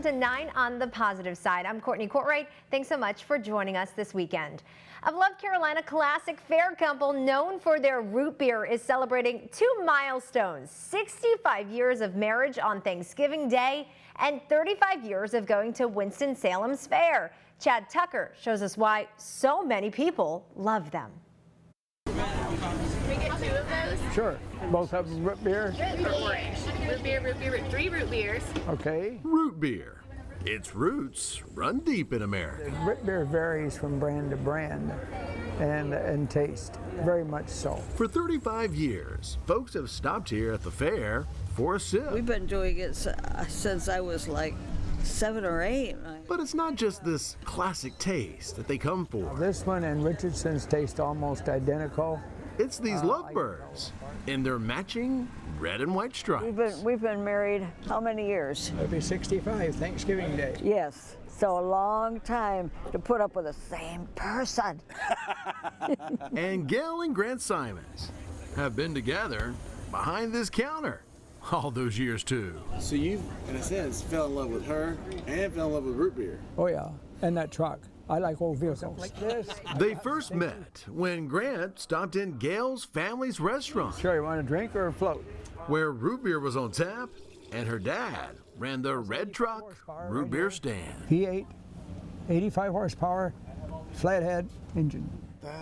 down to 9 on the positive side. I'm Courtney Courtwright. Thanks so much for joining us this weekend. A Love Carolina classic fair couple known for their root beer is celebrating 2 milestones: 65 years of marriage on Thanksgiving Day and 35 years of going to Winston-Salem's fair. Chad Tucker shows us why so many people love them. Can we get 2 of those? Sure. Both have root beer? Or orange. Root beer, 3 root beers. Okay. Root beer. Its roots run deep in America. Root beer varies from brand to brand and taste, very much so. For 35 years, folks have stopped here at the fair for a sip. We've been doing it since I was like 7 or 8. But it's not just this classic taste that they come for. This one and Richardson's taste almost identical. It's these lovebirds in their matching red and white stripes. We've been married how many years? It'll be 65, Thanksgiving Day. Yes, so a long time to put up with the same person. And Gail and Grant Simons have been together behind this counter all those years too. So you, in a sense, fell in love with her and fell in love with root beer. Oh yeah, and that truck. I like old vehicles. Like this. They first met when Grant stopped in Gail's family's restaurant. Sure, you want a drink or a float? Where root beer was on tap, and her dad ran the red truck root beer stand. V8, 85 horsepower, flathead engine.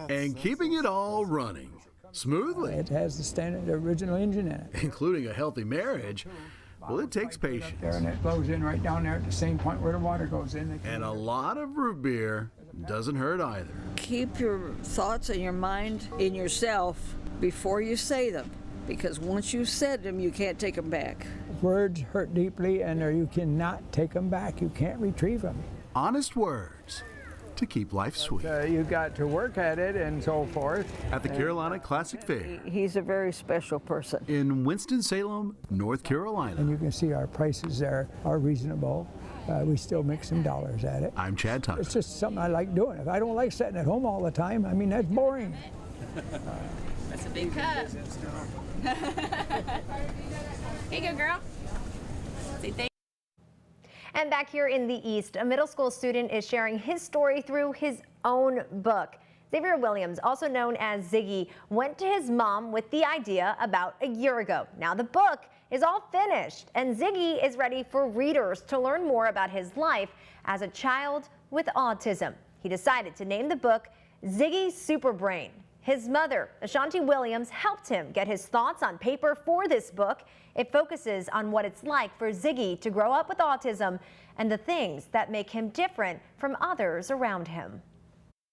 And keeping it all running smoothly. It has the standard original engine in it. Including a healthy marriage. Well, it takes patience. There, and it flows in right down there at the same point where the water goes in. And a lot of root beer doesn't hurt either. Keep your thoughts and your mind in yourself before you say them, because once you've said them, you can't take them back. Words hurt deeply, and you cannot take them back. You can't retrieve them. Honest words to keep life sweet. You got to work at it and so forth. At the Carolina Classic Fair. He's a very special person. In Winston-Salem, North Carolina. And you can see our prices there are reasonable. We still make some dollars at it. I'm Chad Tucker. It's just something I like doing. If I don't like sitting at home all the time, I mean, that's boring. That's a big cup. Here you go, girl. Say thank. And back here in the East, a middle school student is sharing his story through his own book. Xavier Williams, also known as Ziggy, went to his mom with the idea about a year ago. Now the book is all finished, and Ziggy is ready for readers to learn more about his life as a child with autism. He decided to name the book Ziggy's Superbrain. His mother, Ashanti Williams, helped him get his thoughts on paper for this book. It focuses on what it's like for Ziggy to grow up with autism and the things that make him different from others around him.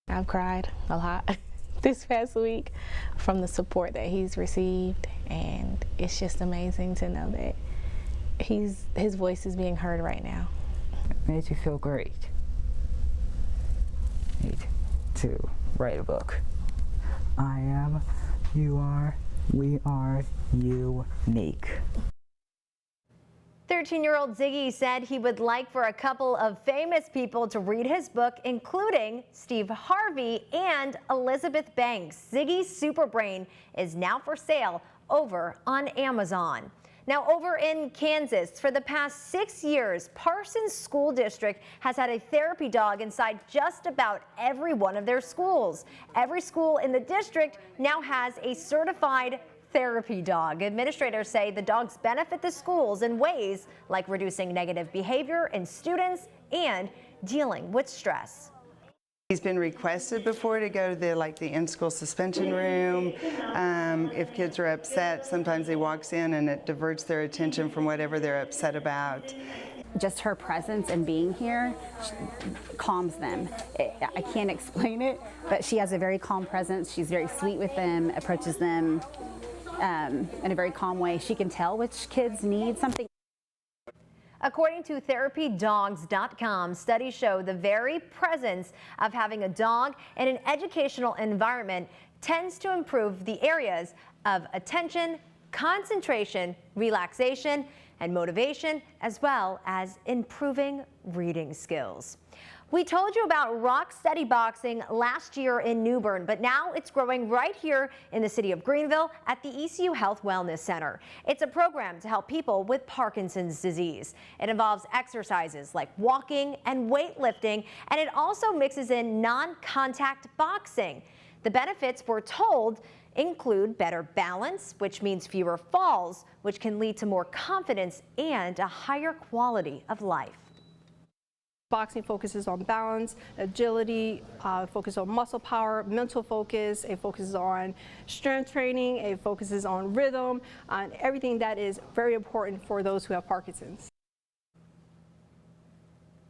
I've cried a lot this past week from the support that he's received, and it's just amazing to know that his voice is being heard right now. It makes you feel great. Need to write a book. I am, you are, we are unique. 13-year-old Ziggy said he would like for a couple of famous people to read his book, including Steve Harvey and Elizabeth Banks. Ziggy's Superbrain is now for sale over on Amazon. Now, over in Kansas, for the past 6 years, Parsons School District has had a therapy dog inside just about every one of their schools. Every school in the district now has a certified therapy dog. Administrators say the dogs benefit the schools in ways like reducing negative behavior in students and dealing with stress. He's been requested before to go to the in-school suspension room. If kids are upset, sometimes he walks in and it diverts their attention from whatever they're upset about. Just her presence and being here calms them. I can't explain it, but she has a very calm presence. She's very sweet with them, approaches them in a very calm way. She can tell which kids need something. According to therapydogs.com, studies show the very presence of having a dog in an educational environment tends to improve the areas of attention, concentration, relaxation, and motivation, as well as improving reading skills. We told you about Rock Steady Boxing last year in New Bern, but now it's growing right here in the city of Greenville at the ECU Health Wellness Center. It's a program to help people with Parkinson's disease. It involves exercises like walking and weightlifting, and it also mixes in non-contact boxing. The benefits, we're told, include better balance, which means fewer falls, which can lead to more confidence and a higher quality of life. Boxing focuses on balance, agility, focuses on muscle power, mental focus. It focuses on strength training. It focuses on rhythm, on everything that is very important for those who have Parkinson's.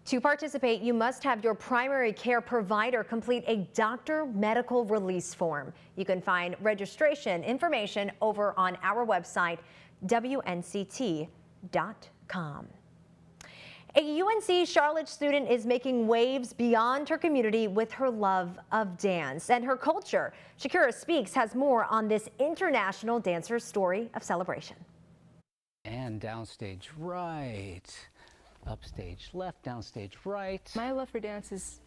To participate, you must have your primary care provider complete a doctor medical release form. You can find registration information over on our website, WNCT.com. A UNC Charlotte student is making waves beyond her community with her love of dance and her culture. Shakira Speaks has more on this international dancer's story of celebration. And downstage right, upstage left, downstage right. My love for dance is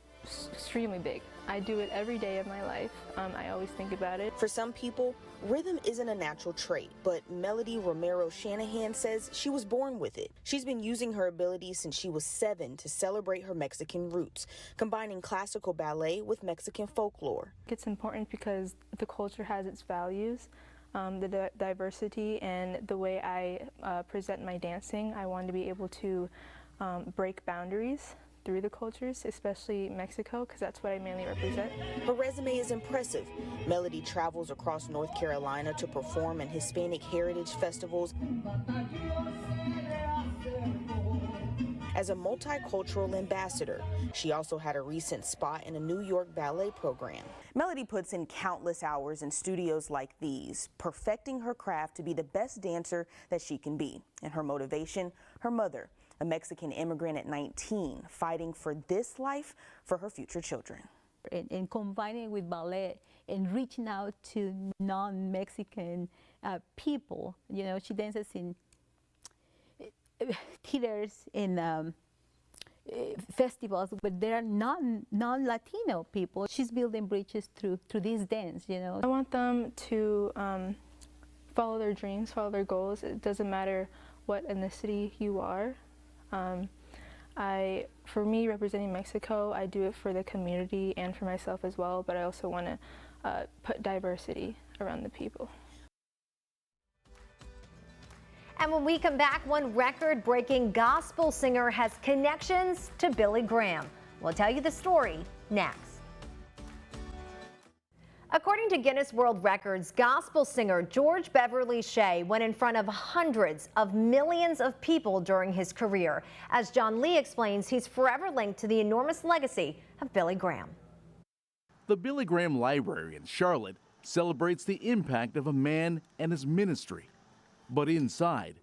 extremely big. I do it every day of my life. I always think about it. For some people, rhythm isn't a natural trait, but Melody Romero Shanahan says she was born with it. She's been using her abilities since she was 7 to celebrate her Mexican roots, combining classical ballet with Mexican folklore. It's important because the culture has its values, the diversity, and the way I present my dancing. I want to be able to break boundaries through the cultures, especially Mexico, because that's what I mainly represent. Her resume is impressive. Melody travels across North Carolina to perform in Hispanic heritage festivals. As a multicultural ambassador, she also had a recent spot in a New York ballet program. Melody puts in countless hours in studios like these, perfecting her craft to be the best dancer that she can be. And her motivation, her mother, a Mexican immigrant at 19, fighting for this life for her future children. And combining with ballet and reaching out to non-Mexican people. You know, she dances in theaters, in festivals, but there are non-Latino people. She's building bridges through this dance, you know. I want them to follow their dreams, follow their goals. It doesn't matter what ethnicity you are. For me, representing Mexico, I do it for the community and for myself as well, but I also want to put diversity around the people. And when we come back, one record-breaking gospel singer has connections to Billy Graham. We'll tell you the story next. According to Guinness World Records, gospel singer George Beverly Shea went in front of hundreds of millions of people during his career. As John Lee explains, he's forever linked to the enormous legacy of Billy Graham. The Billy Graham Library in Charlotte celebrates the impact of a man and his ministry. But inside,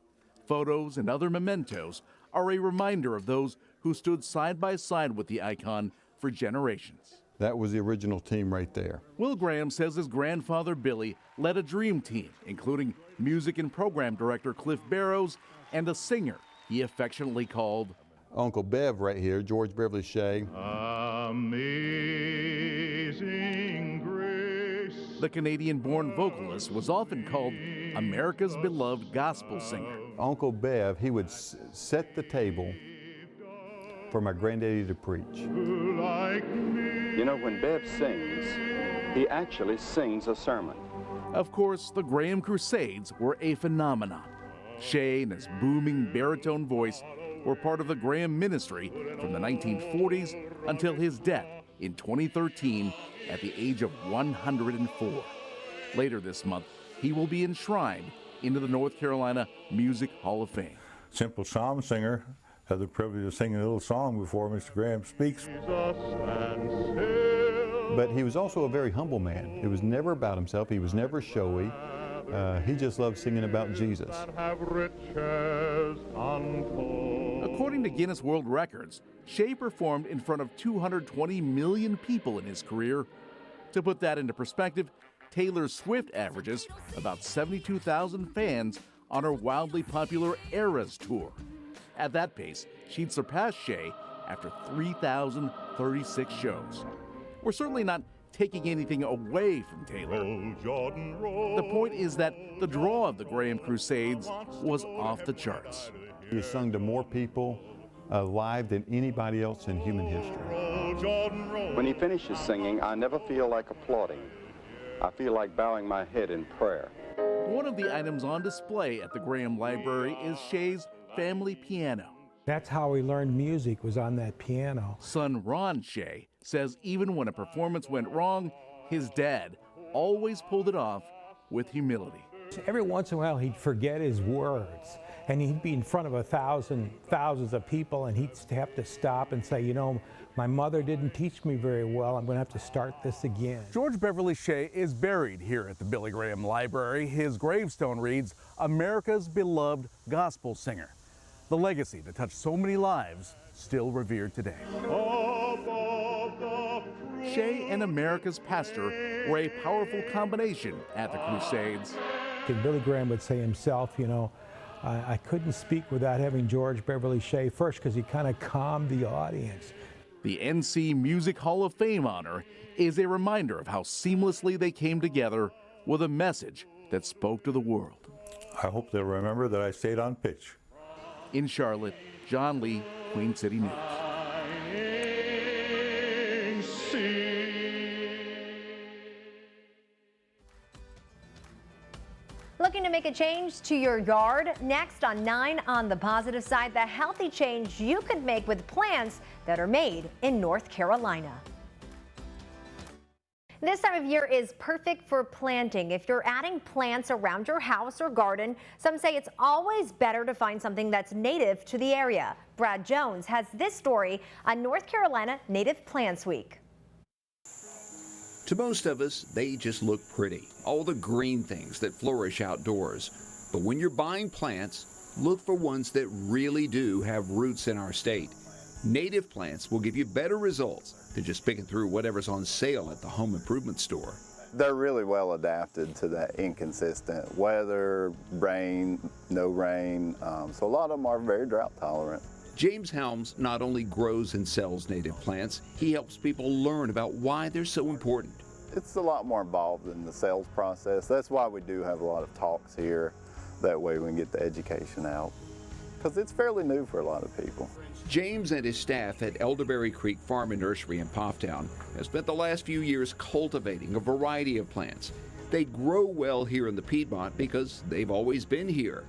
photos and other mementos are a reminder of those who stood side by side with the icon for generations. That was the original team right there. Will Graham says his grandfather Billy led a dream team, including music and program director Cliff Barrows and a singer he affectionately called Uncle Bev right here, George Beverly Shea. Amazing Grace. The Canadian-born vocalist was often called America's beloved gospel singer. Uncle Bev, he would set the table for my granddaddy to preach. You know, when Bev sings, he actually sings a sermon. Of course, the Graham Crusades were a phenomenon. Shea and his booming baritone voice were part of the Graham ministry from the 1940s until his death in 2013 at the age of 104. Later this month, he will be enshrined into the North Carolina Music Hall of Fame. Simple psalm singer. Had the privilege of singing a little song before Mr. Graham speaks. But he was also a very humble man. It was never about himself. He was never showy. He just loved singing about Jesus. According to Guinness World Records, Shea performed in front of 220 million people in his career. To put that into perspective, Taylor Swift averages about 72,000 fans on her wildly popular Eras tour. At that pace, she'd surpass Shea after 3,036 shows. We're certainly not taking anything away from Taylor. The point is that the draw of the Graham Crusades was off the charts. He sung to more people live than anybody else in human history. When he finishes singing, I never feel like applauding. I feel like bowing my head in prayer. One of the items on display at the Graham Library is Shay's family piano. That's how he learned music, was on that piano. Son Ron Shay says even when a performance went wrong, his dad always pulled it off with humility. Every once in a while he'd forget his words, and he'd be in front of thousands of people, and he'd have to stop and say, you know, my mother didn't teach me very well. I'm going to have to start this again. George Beverly Shea is buried here at the Billy Graham Library. His gravestone reads, America's beloved gospel singer. The legacy that touched so many lives still revered today. Shea and America's pastor were a powerful combination at the Crusades. And Billy Graham would say himself, you know, I couldn't speak without having George Beverly Shea first, because he kind of calmed the audience. The NC Music Hall of Fame honor is a reminder of how seamlessly they came together with a message that spoke to the world. I hope they'll remember that I stayed on pitch. In Charlotte, John Lee, Queen City News. Looking to make a change to your yard? Next on 9 on the positive side, the healthy change you could make with plants that are made in North Carolina. This time of year is perfect for planting. If you're adding plants around your house or garden, some say it's always better to find something that's native to the area. Brad Jones has this story on North Carolina Native Plants Week. To most of us, they just look pretty, all the green things that flourish outdoors. But when you're buying plants, look for ones that really do have roots in our state. Native plants will give you better results than just picking through whatever's on sale at the home improvement store. They're really well adapted to that inconsistent weather, rain, no rain, so a lot of them are very drought tolerant. James Helms not only grows and sells native plants, he helps people learn about why they're so important. It's a lot more involved in the sales process. That's why we do have a lot of talks here. That way we can get the education out, because it's fairly new for a lot of people. James and his staff at Elderberry Creek Farm and Nursery in Pofftown have spent the last few years cultivating a variety of plants. They grow well here in the Piedmont because they've always been here.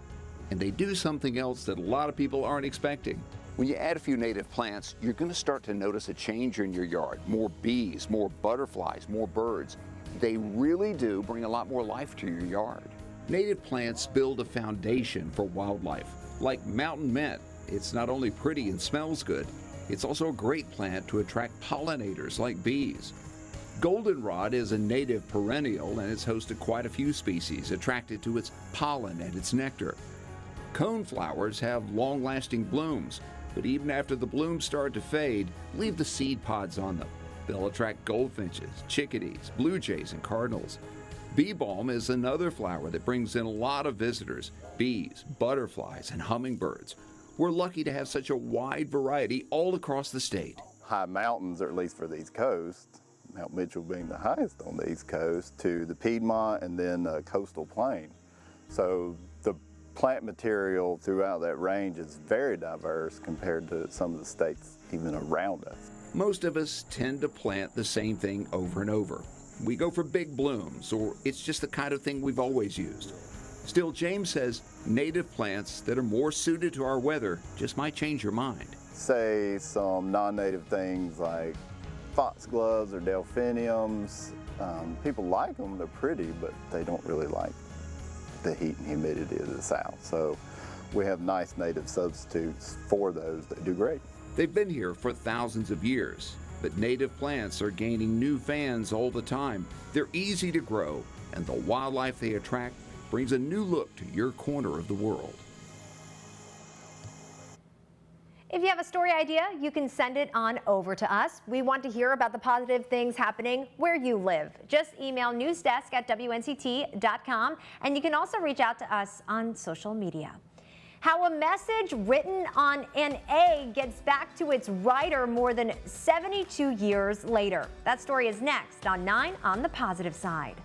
And they do something else that a lot of people aren't expecting. When you add a few native plants, you're going to start to notice a change in your yard. More bees, more butterflies, more birds. They really do bring a lot more life to your yard. Native plants build a foundation for wildlife, like mountain mint. It's not only pretty and smells good, it's also a great plant to attract pollinators like bees. Goldenrod is a native perennial and it's host to quite a few species attracted to its pollen and its nectar. Coneflowers have long-lasting blooms, but even after the blooms start to fade, leave the seed pods on them. They'll attract goldfinches, chickadees, blue jays, and cardinals. Bee balm is another flower that brings in a lot of visitors, bees, butterflies, and hummingbirds. We're lucky to have such a wide variety all across the state. High mountains, or at least for the East Coast, Mount Mitchell being the highest on the East Coast, to the Piedmont and then coastal plain. So the plant material throughout that range is very diverse compared to some of the states even around us. Most of us tend to plant the same thing over and over. We go for big blooms, or it's just the kind of thing we've always used. Still, James says native plants that are more suited to our weather just might change your mind. Say some non-native things like foxgloves or delphiniums. People like them, they're pretty, but they don't really like the heat and humidity of the South. So we have nice native substitutes for those that do great. They've been here for thousands of years, but native plants are gaining new fans all the time. They're easy to grow, and the wildlife they attract brings a new look to your corner of the world. If you have a story idea, you can send it on over to us. We want to hear about the positive things happening where you live. Just email newsdesk@WNCT.com, and you can also reach out to us on social media. How a message written on an egg gets back to its writer more than 72 years later. That story is next on 9 on the Positive Side.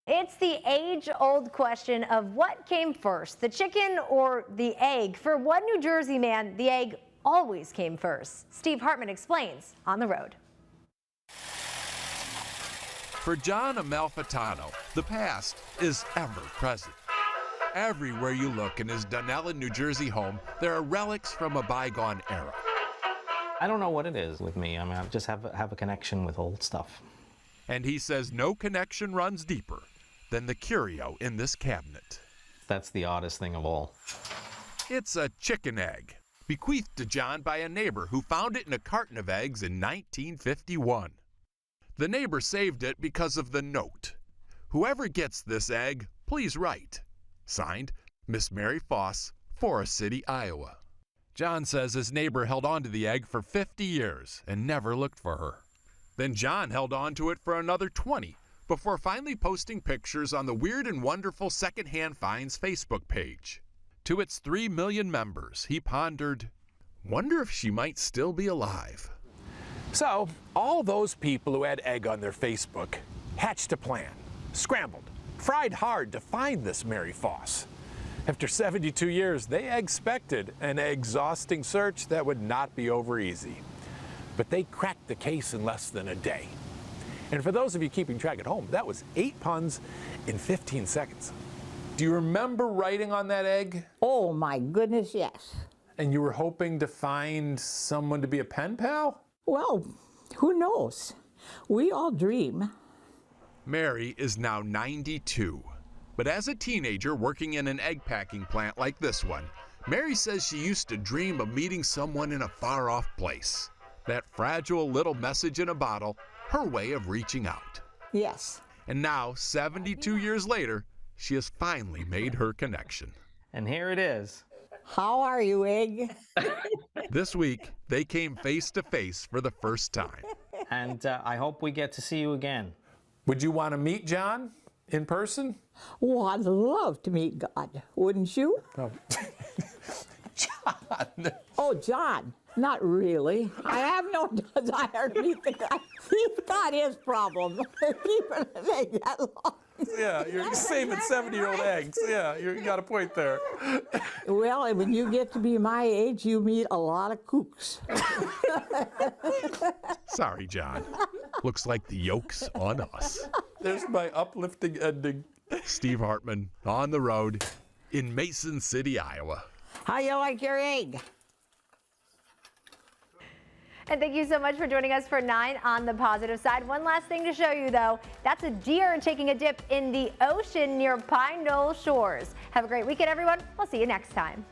It's the age-old question of what came first, the chicken or the egg? For one New Jersey man, the egg always came first. Steve Hartman explains on the road. For John Amalfitano, the past is ever present. Everywhere you look in his Dunellen, New Jersey home, there are relics from a bygone era. I don't know what it is with me. I mean, I just have a connection with old stuff. And he says no connection runs deeper than the curio in this cabinet. That's the oddest thing of all. It's a chicken egg, bequeathed to John by a neighbor who found it in a carton of eggs in 1951. The neighbor saved it because of the note. Whoever gets this egg, please write. Signed, Miss Mary Foss, Forest City, Iowa. John says his neighbor held on to the egg for 50 years and never looked for her. Then John held on to it for another 20 before finally posting pictures on the Weird and Wonderful Secondhand Finds Facebook page. To its 3 million members, he pondered, wonder if she might still be alive. So, all those people who had egg on their Facebook hatched a plan, scrambled, tried hard to find this Mary Foss. After 72 years, they expected an exhausting search that would not be over easy. But they cracked the case in less than a day. And for those of you keeping track at home, that was 8 puns in 15 seconds. Do you remember writing on that egg? Oh my goodness, yes. And you were hoping to find someone to be a pen pal? Well, who knows? We all dream. Mary is now 92. But as a teenager working in an egg packing plant like this one, Mary says she used to dream of meeting someone in a far-off place. That fragile little message in a bottle, her way of reaching out. Yes. And now, 72 years later, she has finally made her connection. And here it is. How are you, egg? This week, they came face to face for the first time. And I hope we get to see you again. Would you want to meet John in person? Oh, I'd love to meet God, wouldn't you? Oh. John. Oh, John. Not really. I have no desire to meet the guy. He's got his problem. Keeping an egg that long. Yeah, you're saving 70-year-old eggs. Yeah, you got a point there. Well, and when you get to be my age, you meet a lot of kooks. Sorry, John. Looks like the yoke's on us. There's my uplifting ending. Steve Hartman on the road in Mason City, Iowa. How you like your egg? And thank you so much for joining us for 9 on the Positive Side. One last thing to show you, though. That's a deer taking a dip in the ocean near Pine Knoll Shores. Have a great weekend, everyone. We'll see you next time.